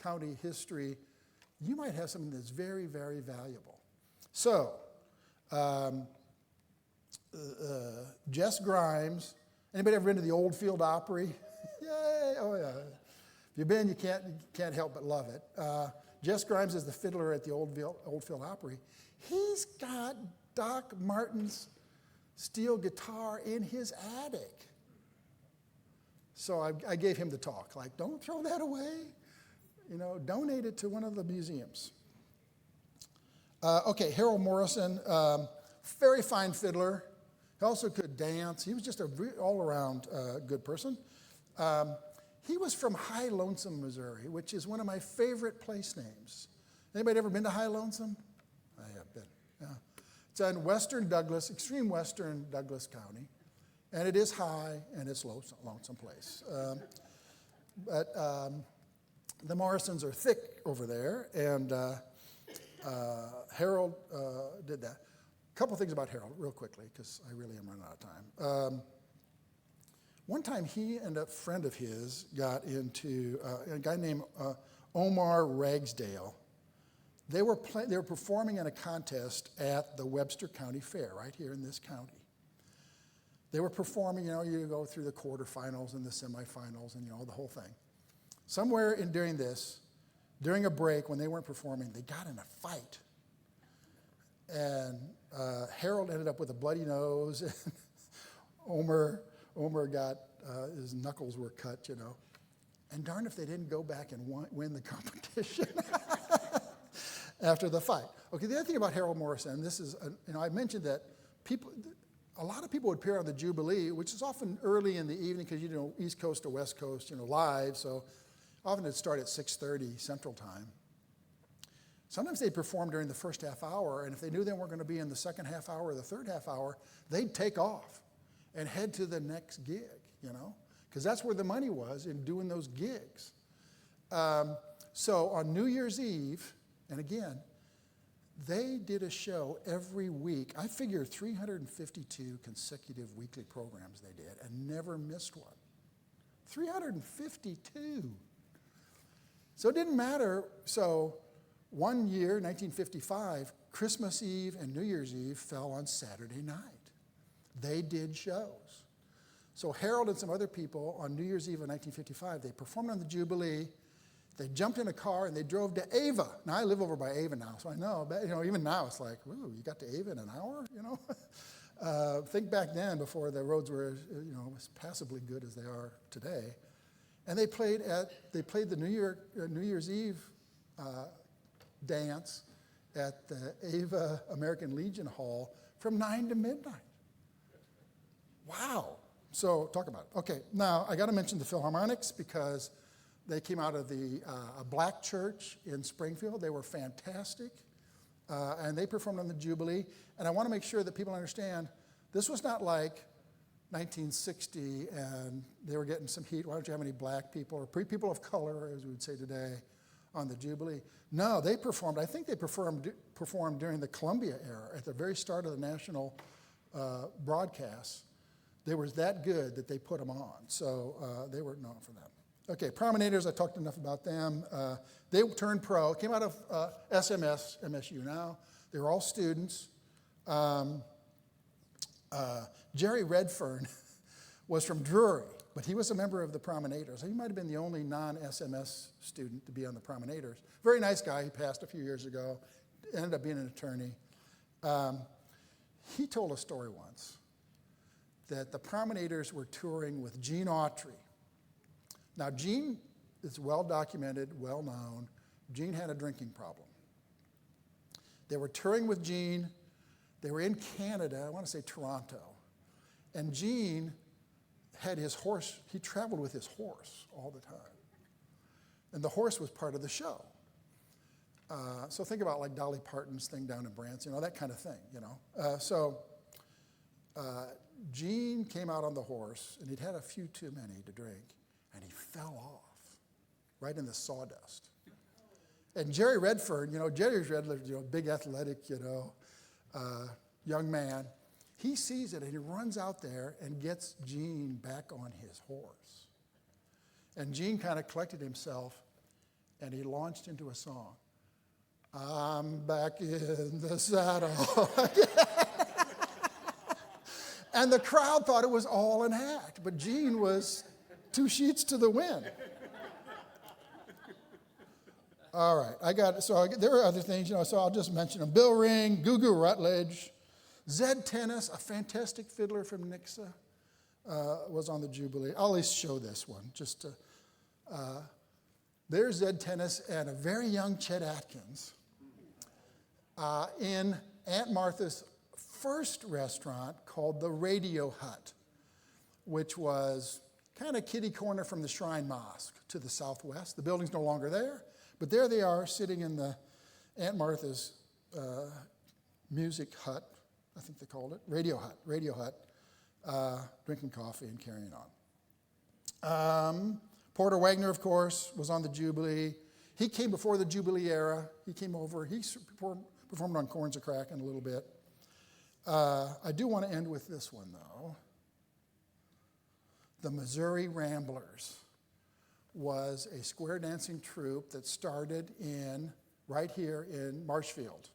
county history. You might have something that's very, very valuable. So, Jess Grimes, anybody ever been to the Old Field Opry? Yay, oh yeah. If you've been, you can't help but love it. Jess Grimes is the fiddler at the Old Field Opry. He's got Doc Martin's steel guitar in his attic. So I gave him the talk, like, don't throw that away. Donate it to one of the museums. Okay, Harold Morrison, very fine fiddler. He also could dance. He was just an all-around good person. He was from High Lonesome, Missouri, which is one of my favorite place names. Anybody ever been to High Lonesome? I have been, yeah. It's in western Douglas, extreme western Douglas County, and it is high and it's lonesome place. But the Morrisons are thick over there, and Harold did that. A couple things about Harold, real quickly, because I really am running out of time. One time, he and a friend of his got into a guy named Omar Ragsdale. They were performing in a contest at the Webster County Fair, right here in this county. They were performing, you go through the quarterfinals and the semifinals and, the whole thing. Somewhere during a break when they weren't performing, they got in a fight. And Harold ended up with a bloody nose, and Omer got, his knuckles were cut, And darn if they didn't go back and win the competition. After the fight. Okay, the other thing about Harold Morrison, this is, I mentioned that a lot of people would appear on the Jubilee, which is often early in the evening because, East Coast to West Coast, live, so often it'd start at 6:30 Central Time. Sometimes they'd perform during the first half hour, and if they knew they weren't going to be in the second half hour or the third half hour, they'd take off and head to the next gig, because that's where the money was in doing those gigs. So on New Year's Eve, and again, they did a show every week. I figure 352 consecutive weekly programs they did and never missed one. 352. So it didn't matter. So one year, 1955, Christmas Eve and New Year's Eve fell on Saturday night. They did shows. So Harold and some other people on New Year's Eve of 1955, they performed on the Jubilee. They jumped in a car and they drove to Ava. Now, I live over by Ava now, so I know. But, even now it's like, ooh, you got to Ava in an hour, Think back then before the roads were, as passably good as they are today. And they played the New Year's Eve dance at the Ava American Legion Hall from 9 to midnight. Wow. So talk about it. Okay, now I got to mention the Philharmonics because they came out of a black church in Springfield. They were fantastic, and they performed on the Jubilee. And I want to make sure that people understand this was not like 1960 and they were getting some heat. Why don't you have any black people or people of color, as we would say today, on the Jubilee? No, they performed. I think they performed during the Columbia era at the very start of the national broadcasts. They were that good that they put them on. So they were known for that. Okay, Promenaders, I talked enough about them. They turned pro, came out of MSU now. They were all students. Jerry Redfern was from Drury, but he was a member of the Promenaders. He might have been the only non-SMS student to be on the Promenaders. Very nice guy. He passed a few years ago, ended up being an attorney. He told a story once that the Promenaders were touring with Gene Autry. Now, Gene is well documented, well known. Gene had a drinking problem. They were touring with Gene. They were in Canada, I want to say Toronto. And Gene had his horse, he traveled with his horse all the time. And the horse was part of the show. So think about like Dolly Parton's thing down in Branson, that kind of thing, Gene came out on the horse, and he'd had a few too many to drink, and he fell off right in the sawdust. And Jerry Redfern, Jerry's Redfern, big athletic, young man, he sees it, and he runs out there and gets Gene back on his horse. And Gene kind of collected himself, and he launched into a song. I'm back in the saddle. And the crowd thought it was all an act, but Gene was 2 sheets to the wind. All right, there are other things, so I'll just mention them. Bill Ring, Gugu Rutledge, Zed Tennis, a fantastic fiddler from Nixa, was on the Jubilee. I'll at least show this one, there's Zed Tennis and a very young Chet Atkins in Aunt Martha's first restaurant called the Radio Hut, which was kind of kitty corner from the Shrine Mosque to the southwest. The building's no longer there, but there they are sitting in the Aunt Martha's music hut, I think they called it, Radio Hut, drinking coffee and carrying on. Porter Wagner, of course, was on the Jubilee. He came before the Jubilee era. He came over. He performed on Corns a Crackin' a little bit. I do want to end with this one, though. The Missouri Ramblers was a square dancing troupe that started right here in Marshfield.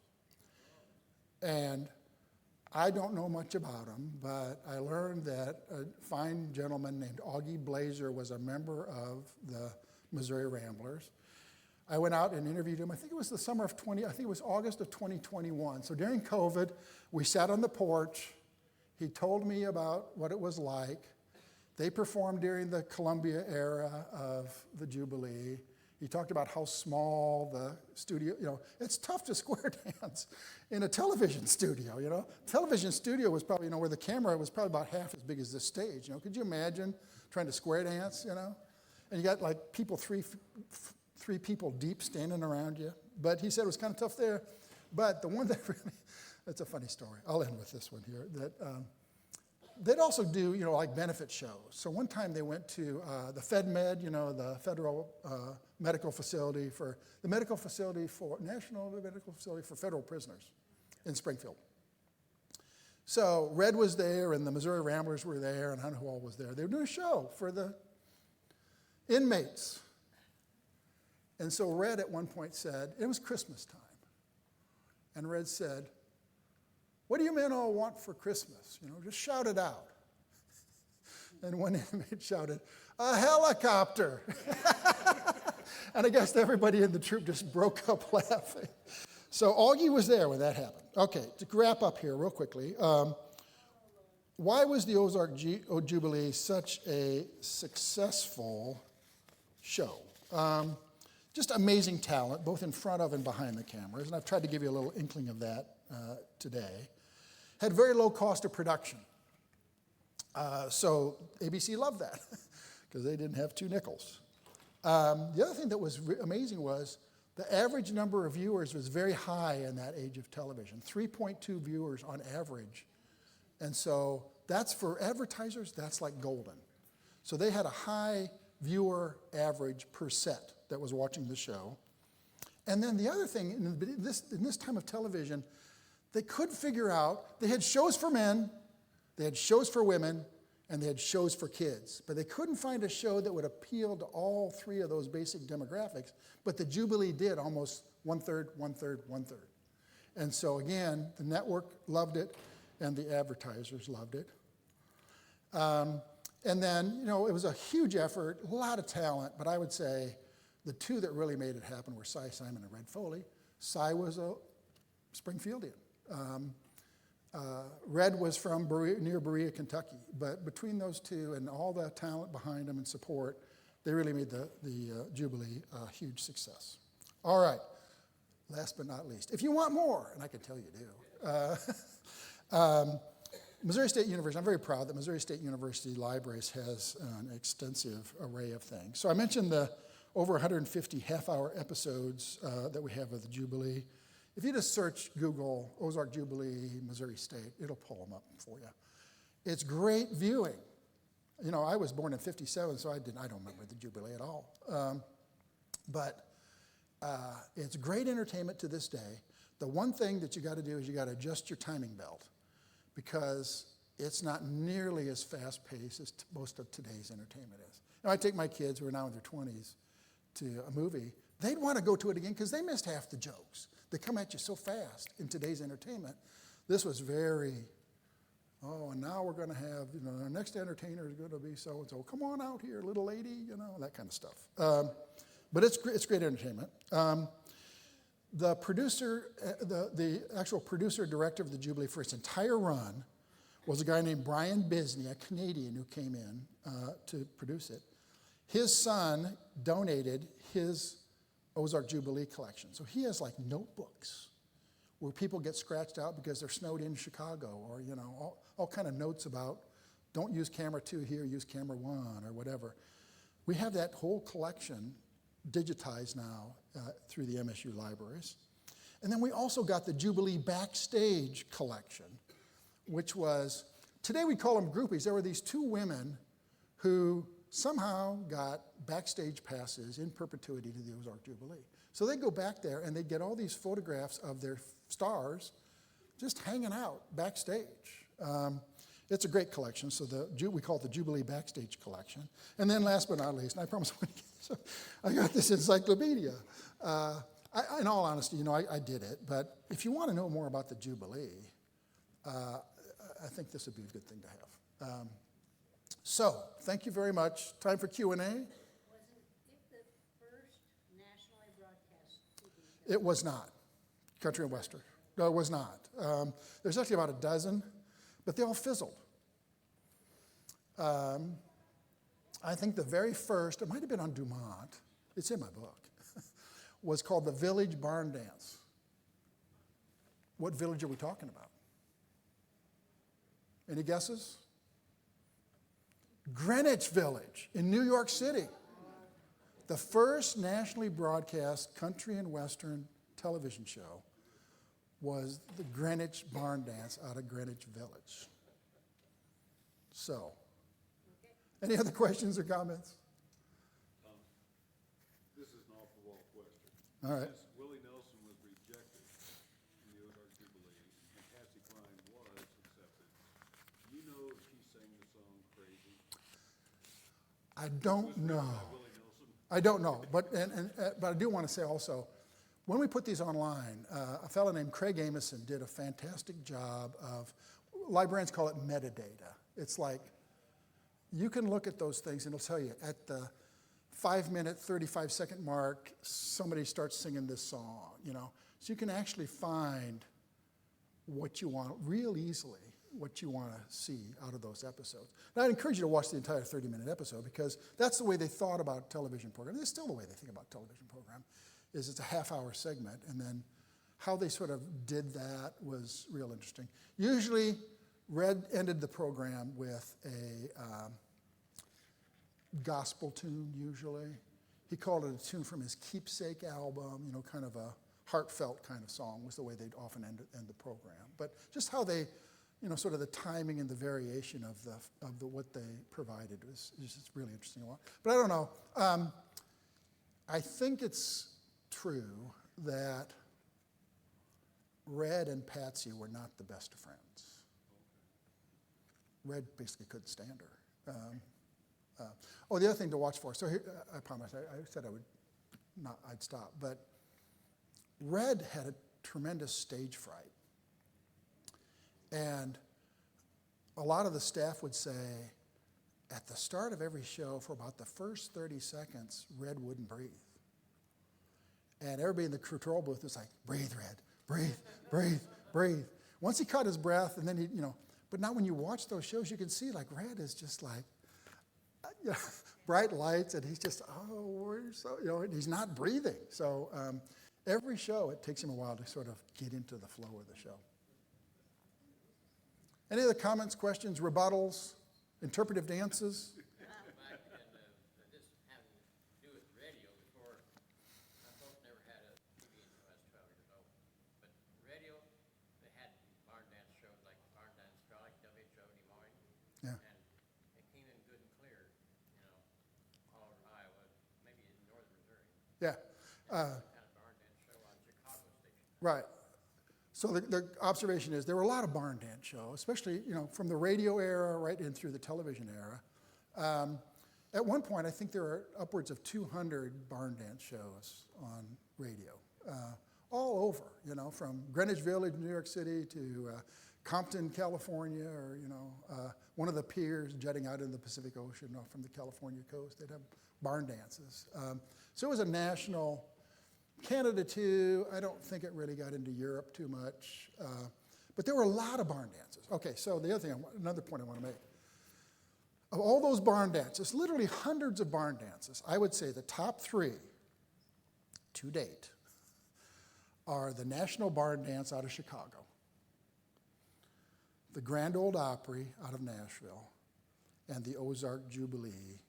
And I don't know much about them, but I learned that a fine gentleman named Augie Blazer was a member of the Missouri Ramblers. I went out and interviewed him. I think it was August of 2021. So during COVID, we sat on the porch. He told me about what it was like. They performed during the Columbia era of the Jubilee. He talked about how small the studio, it's tough to square dance in a television studio, Television studio was probably, where the camera was probably about half as big as this stage, Could you imagine trying to square dance, And you got like people, three people deep standing around you. But he said it was kind of tough there. But the one that really, that's a funny story. I'll end with this one here. That they'd also do, like benefit shows. So one time they went to the FedMed, the federal medical facility for National Medical Facility for Federal Prisoners in Springfield. So Red was there, and the Missouri Ramblers were there, and I don't know who all was there. They were doing a show for the inmates. And so Red at one point said, it was Christmas time, and Red said, "What do you men all want for Christmas? Just shout it out." And one inmate shouted, "A helicopter." And I guess everybody in the troop just broke up laughing. So Augie was there when that happened. Okay, to wrap up here real quickly, why was the Ozark Jubilee such a successful show. Just amazing talent, both in front of and behind the cameras, and I've tried to give you a little inkling of that today. Had very low cost of production. So ABC loved that because they didn't have 2 nickels. The other thing that was amazing was the average number of viewers was very high in that age of television, 3.2 viewers on average. And so that's for advertisers, that's like golden. So they had a high viewer average per set that was watching the show. And then the other thing, in this time of television, they could figure out, they had shows for men, they had shows for women, and they had shows for kids. But they couldn't find a show that would appeal to all 3 of those basic demographics. But the Jubilee did almost 1/3, 1/3, 1/3. And so again, the network loved it, and the advertisers loved it. And then, it was a huge effort, a lot of talent, but I would say the 2 that really made it happen were Cy Simon and Red Foley. Cy was a Springfieldian. Red was from near Berea, Kentucky. But between those 2 and all the talent behind them and support, they really made the Jubilee a huge success. All right, last but not least, if you want more, and I can tell you do, Missouri State University, I'm very proud that Missouri State University Libraries has an extensive array of things. So I mentioned the over 150 half-hour episodes that we have of the Jubilee. If you just search Google Ozark Jubilee, Missouri State, it'll pull them up for you. It's great viewing. I was born in 57, so I don't remember the Jubilee at all. But it's great entertainment to this day. The one thing that you got to do is you got to adjust your timing belt, because it's not nearly as fast-paced as most of today's entertainment is. I take my kids, who are now in their 20s, to a movie. They'd want to go to it again because they missed half the jokes. They come at you so fast in today's entertainment. This was very, and now we're going to have, our next entertainer is going to be so-and-so. Come on out here, little lady, that kind of stuff. But it's great entertainment. The producer, the actual producer director of the Jubilee for its entire run was a guy named Brian Bisney, a Canadian who came in to produce it. His son donated his Ozark Jubilee collection. So he has like notebooks where people get scratched out because they're snowed in Chicago, or all kind of notes about don't use camera 2 here, use camera 1 or whatever. We have that whole collection digitized now through the MSU libraries. And then we also got the Jubilee Backstage collection, which was, today we call them groupies. There were these 2 women who somehow got backstage passes in perpetuity to the Ozark Jubilee. So they'd go back there and they'd get all these photographs of their stars just hanging out backstage. It's a great collection, so we call it the Jubilee Backstage Collection. And then last but not least, and I promise I got this encyclopedia. In all honesty, I did it, but if you want to know more about the Jubilee, I think this would be a good thing to have. So, thank you very much. Time for Q&A. Wasn't it the first nationally broadcast TV show? It was not. Country and Western. No, it was not. There's actually about a dozen, but they all fizzled. I think the very first, it might have been on Dumont, it's in my book, was called the Village Barn Dance. What village are we talking about? Any guesses? Greenwich Village in New York City. The first nationally broadcast country and western television show was the Greenwich Barn Dance out of Greenwich Village. So, any other questions or comments? This is an off-the-wall question. All right. Since Willie Nelson was rejected in the Ozark Jubilee and Patsy Cline was accepted, do you know if she sang the song Crazy? I don't know. Willie Nelson? I don't know, but I do want to say also, when we put these online, a fellow named Craig Amison did a fantastic job of, librarians call it metadata. It's like, you can look at those things and it'll tell you at the 5-minute, 35-second mark, somebody starts singing this song, So you can actually find what you want real easily what you want to see out of those episodes. And I'd encourage you to watch the entire 30-minute episode because that's the way they thought about television program. It's still the way they think about television program, is it's a half-hour segment, and then how they sort of did that was real interesting. Usually, Red ended the program with a gospel tune, usually. He called it a tune from his Keepsake album, kind of a heartfelt kind of song was the way they'd often end the program. But just how they, sort of the timing and the variation of the what they provided was just really interesting. But I don't know. I think it's true that Red and Patsy were not the best of friends. Red basically couldn't stand her. The other thing to watch for. So here, I promise. I said I'd stop. But Red had a tremendous stage fright, and a lot of the staff would say, at the start of every show, for about the first 30 seconds, Red wouldn't breathe, and everybody in the control booth was like, "Breathe, Red, breathe, breathe, breathe." Once he caught his breath, and then he, But now when you watch those shows, you can see like Red is just like. Bright lights, and he's just, and he's not breathing. So every show, it takes him a while to sort of get into the flow of the show. Any other comments, questions, rebuttals, interpretive dances? This having to do with radio before, my folks never had a TV until I was 12 years old. But radio, they had barn dance shows like Barn Dance Frolic, WHO Des Moines. Yeah. And it came in good and clear, all over Iowa, maybe in northern Missouri. Yeah. Kind of barn dance show on Chicago station. Right. So the observation is there were a lot of barn dance shows, especially from the radio era right in through the television era. At one point, I think there were upwards of 200 barn dance shows on radio, all over. From Greenwich Village, New York City, to Compton, California, or one of the piers jutting out in the Pacific Ocean off from the California coast. They'd have barn dances. So it was a national. Canada too, I don't think it really got into Europe too much. But there were a lot of barn dances. Okay, so the other thing, another point I want to make. Of all those barn dances, literally hundreds of barn dances, I would say the top 3 to date are the National Barn Dance out of Chicago, the Grand Ole Opry out of Nashville, and the Ozark Jubilee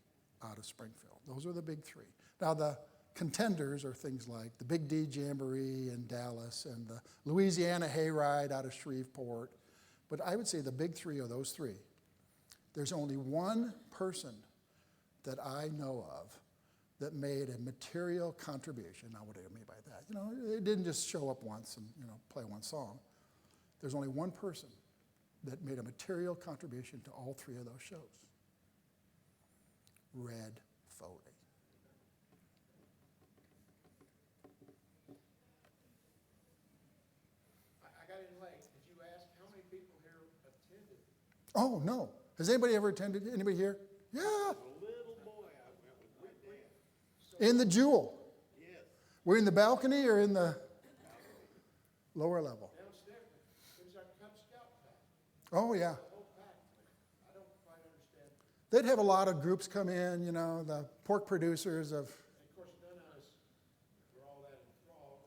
out of Springfield. Those are the big 3. Now the contenders are things like the Big D Jamboree in Dallas and the Louisiana Hayride out of Shreveport. But I would say the big 3 are those 3. There's only one person that I know of that made a material contribution. Now, what do I mean by that? It didn't just show up once and, play one song. There's only one person that made a material contribution to all 3 of those shows. Red Foley. I got in late. Did you ask how many people here attended? Oh, no. Has anybody ever attended? Anybody here? Yeah. A little boy, I went with my dad. In the Jewel. Yes. We're in the balcony or in the lower level? Downstairs, it was our Cub Scout pack. Oh, yeah. The whole pack. I don't quite understand. They'd have a lot of groups come in, the pork producers of. And of course, none of us were all that enthralled.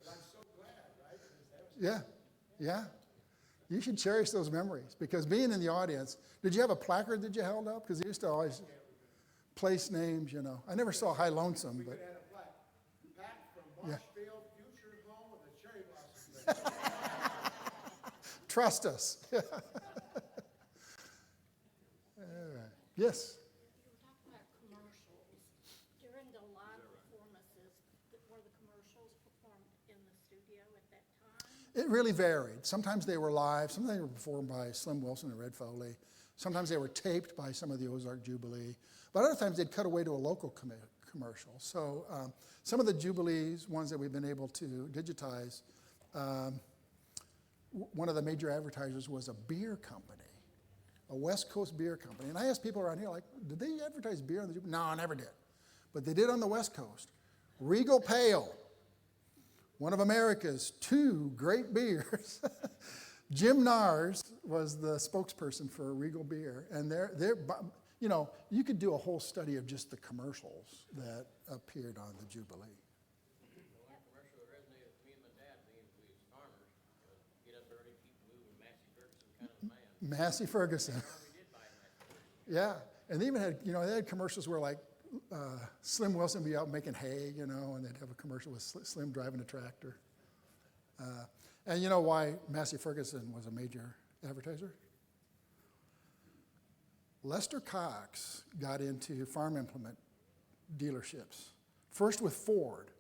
But I'm so glad, right? Because that was Yeah, yeah. You should cherish those memories because being in the audience, did you have a placard that you held up? Because they used to always place names, I never saw High Lonesome, we but could have a plaque. Pack from Yeah. Marshfield, future home of the cherry blossom. trust us. All right. Yes. You were talking about commercials. During the live performances, were the commercials performed in the studio at that time? It really varied. Sometimes they were live. Sometimes they were performed by Slim Wilson and Red Foley. Sometimes they were taped by some of the Ozark Jubilee. But other times they'd cut away to a local commercial. So some of the Jubilees, ones that we've been able to digitize, one of the major advertisers was a beer company, a West Coast beer company. And I asked people around here, like, did they advertise beer on the Jubilee? No, I never did. But they did on the West Coast. Regal Pale. one of America's 2 great beers. Jim Nars was the spokesperson for Regal Beer, and you know, you could do a whole study of just the commercials that appeared on the Jubilee. The one commercial that resonated with me and my dad, being we was farmers, was get up early, keep moving, Massey Ferguson kind of man. Massey Ferguson. We did buy Massey Ferguson. Yeah, and they even had, you know, they had commercials where like Slim Wilson would be out making hay, you know, and they'd have a commercial with Slim driving a tractor. And you know why Massey Ferguson was a major advertiser? Lester Cox got into farm implement dealerships, first with Ford.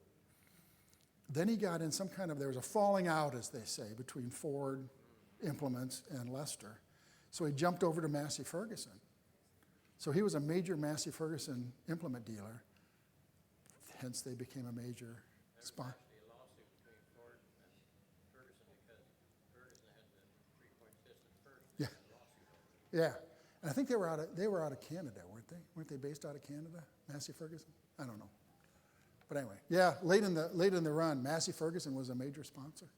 Then he got in there was a falling out, as they say, between Ford Implements and Lester. So he jumped over to Massey Ferguson. So he was a major Massey Ferguson implement dealer. Hence, they became a major sponsor. Actually, a lawsuit between Ford and Ferguson because Ferguson had the 3-point system first. Yeah. And a lawsuit over it. Yeah, and I think they were out of Canada, weren't they? Weren't they based out of Canada, Massey Ferguson? I don't know. But anyway, yeah, late in the run, Massey Ferguson was a major sponsor.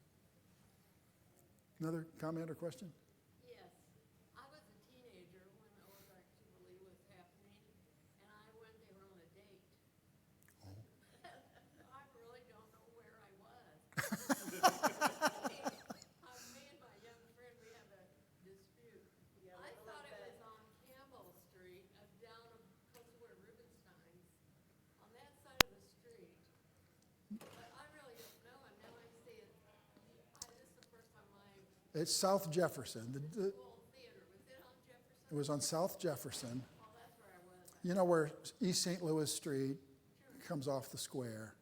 Another comment or question? Yes. I was a teenager when the Ozark Jubilee was happening, and I went there on a date. I really don't know where I was. Me and my young friend, we have a dispute. I thought it was on Campbell Street, down close to where Rubenstein's, on that side of the street. But I really don't know, and now I see it. This is the first time It's South Jefferson. old theater. Was it on Jefferson? It was on South Jefferson. Oh, that's where I was. You know where East St. Louis Street comes off the square?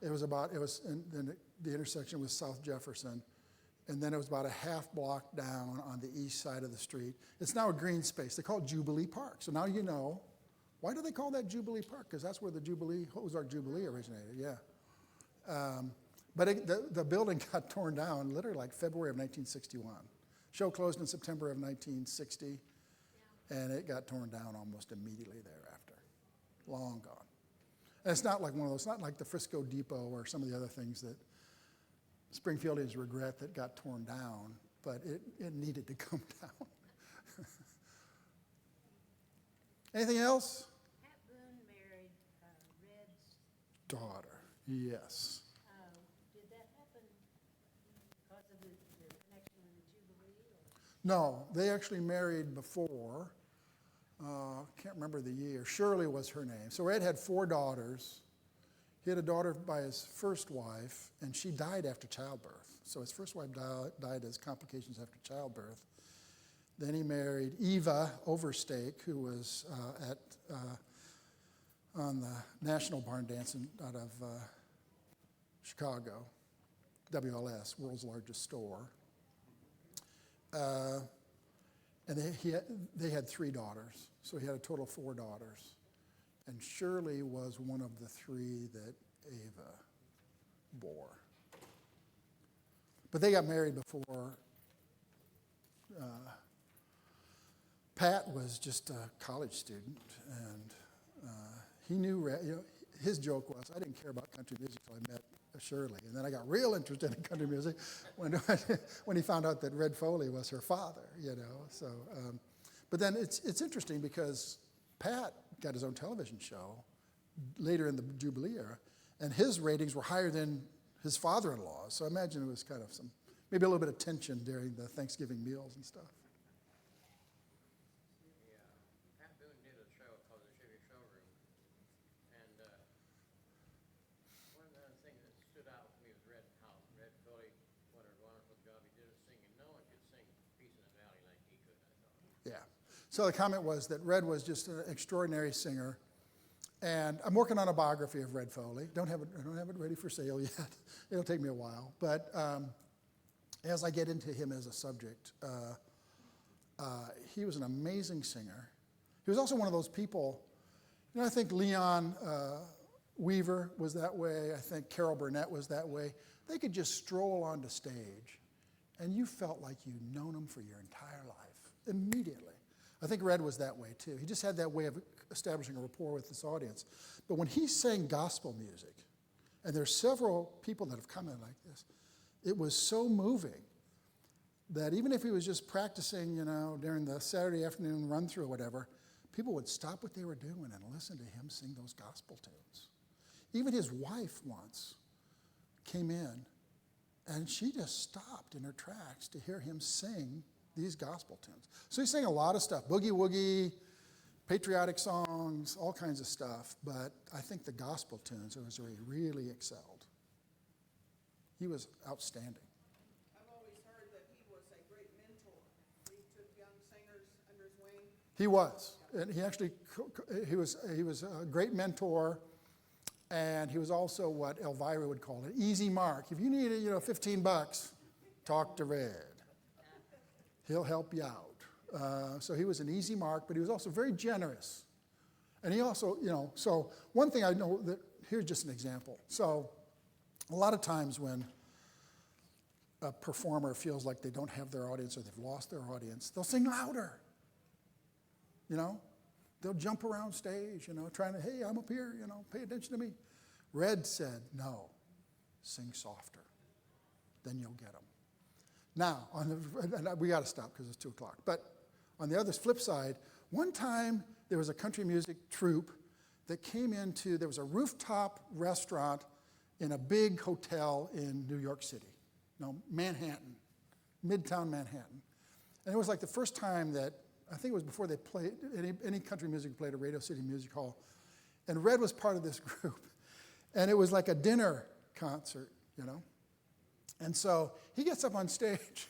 Then the intersection was South Jefferson, and then it was about a half block down on the east side of the street. It's now a green space. They call it Jubilee Park. So now you know. Why do they call that Jubilee Park? Because that's where the Ozark Jubilee originated, yeah. But the building got torn down literally like February of 1961. Show closed in September of 1960, and it got torn down almost immediately thereafter. Long gone. And it's not like one of those, not like the Frisco Depot or some of the other things that Springfieldians regret that got torn down, but it needed to come down. Anything else? Pat Boone married Red's. Daughter, yes. Did that happen because of the connection with the Jubilee? Or? No, they actually married before. Can't remember the year. Shirley was her name. So Red had 4 daughters. He had a daughter by his first wife, and she died after childbirth. So his first wife died as complications after childbirth. Then he married Eva Overstake, who was on the National Barn Dance out of Chicago, WLS, world's largest store. And they had 3 daughters, so he had a total of 4 daughters. And Shirley was one of the 3 that Ava bore. But they got married before. Pat was just a college student, and he knew, his joke was, I didn't care about country music until I met Shirley. And then I got real interested in country music when he found out that Red Foley was her father, So, but then it's interesting because Pat got his own television show later in the Jubilee era, and his ratings were higher than his father-in-law. So I imagine it was kind of maybe a little bit of tension during the Thanksgiving meals and stuff. Pat Boone did a show called the Chevy Showroom, and one of the things that stood out to me was Red Foley, what a wonderful job he did of singing. No one could sing Peace in the Valley like he could, I thought. Yeah. So the comment was that Red was just an extraordinary singer. And I'm working on a biography of Red Foley. I don't have it ready for sale yet. It'll take me a while. But as I get into him as a subject, he was an amazing singer. He was also one of those people, I think Leon Weaver was that way. I think Carol Burnett was that way. They could just stroll onto stage, and you felt like you'd known them for your entire life immediately. I think Red was that way too. He just had that way of establishing a rapport with this audience. But when he sang gospel music, And there's several people that have commented like this. It was so moving that even if he was just practicing, during the Saturday afternoon run through or whatever, people would stop what they were doing and listen to him sing those gospel tunes. Even his wife once came in, and she just stopped in her tracks to hear him sing these gospel tunes. So he sang a lot of stuff, boogie woogie, patriotic songs, all kinds of stuff, but I think the gospel tunes was where he really excelled. He was outstanding. I've always heard that he was a great mentor. He took young singers under his wing. He was, and he was a great mentor, and he was also what Elvira would call an easy mark. If you need $15, talk to Red. He'll help you out. So he was an easy mark, but he was also very generous. And he also, so one thing I know that, here's just an example. So a lot of times when a performer feels like they don't have their audience or they've lost their audience, they'll sing louder. They'll jump around stage, trying to, hey, I'm up here, pay attention to me. Red said, no, sing softer. Then you'll get them. Now, we got to stop because it's 2 o'clock. But on the other flip side, one time there was a country music troupe that came into, there was a rooftop restaurant in a big hotel in New York City. No, Manhattan, Midtown Manhattan. And it was like the first time that, I think it was before they played, any country music played at Radio City Music Hall. And Red was part of this group. And it was like a dinner concert, And so he gets up on stage,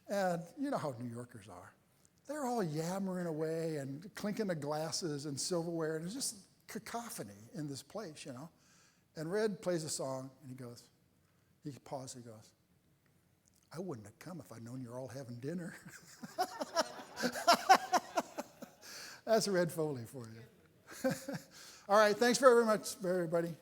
and you know how New Yorkers are. They're all yammering away and clinking the glasses and silverware, and it's just cacophony in this place, And Red plays a song, and he pauses, he goes, I wouldn't have come if I'd known you're all having dinner. That's Red Foley for you. All right, thanks very much, everybody.